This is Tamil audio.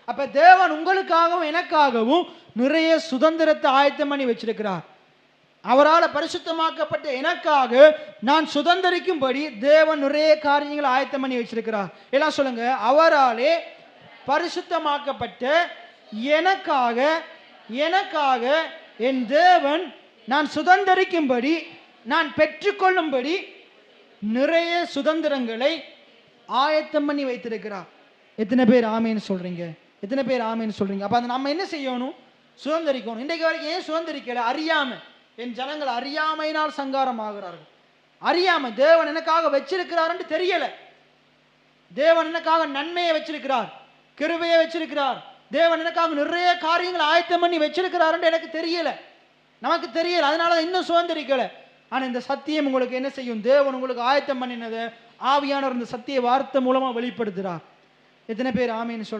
அப்ப தேவன் உங்களுக்காகவும் எனக்காகவும் நிறைய சுதந்திரத்தை ஆயத்தம் பண்ணி வச்சிருக்கிறார். அவரால் பரிசுத்தமாக்கப்பட்ட எனக்காக நான் சுதந்திரிக்கும்படி தேவன் நிறைய காரியங்களை ஆயத்தம் பண்ணி வச்சிருக்கிறார். எல்லாம் சொல்லுங்க, அவராலே பரிசுத்தமாக்கப்பட்ட எனக்காக என் தேவன் நான் சுதந்திரிக்கும்படி நான் பெற்றுக்கொள்ளும்படி நிறைய சுதந்திரங்களை ஆயத்தம் பண்ணி வைத்திருக்கிறார். எத்தனை பேர் ஆமேன்னு சொல்றீங்க? எத்தனை பேர் ஆமேன்னு சொல்றீங்க? அப்ப அதை நம்ம என்ன செய்யணும்? சுதந்திரிக்கணும். இன்றைக்கு வரைக்கும் ஏன் சுதந்திரிக்கல? அறியாம. என் ஜனங்கள் அறியாமையினால் சங்காரம் ஆகிறார்கள். அறியாம தேவன் எனக்காக வச்சிருக்கிறார் என்று தெரியல. தேவன் எனக்காக நன்மையை வச்சிருக்கிறார், கிருபையை வச்சிருக்கிறார், தேவன் எனக்காக நிறைய காரியங்களை ஆயத்தம் பண்ணி வச்சிருக்கிறார் என்று எனக்கு தெரியல, நமக்கு தெரியல. அதனால இன்னும் சுதந்திரிக்கல. ஆனா இந்த சத்தியம் உங்களுக்கு என்ன செய்யும்? தேவன் உங்களுக்கு ஆயத்தம் பண்ணினதை ஆவியானவர் இந்த சத்திய வார்த்தை மூலமா வெளிப்படுத்துறார். எத்தனை பேர் ஆமேன்னு சொல்ற?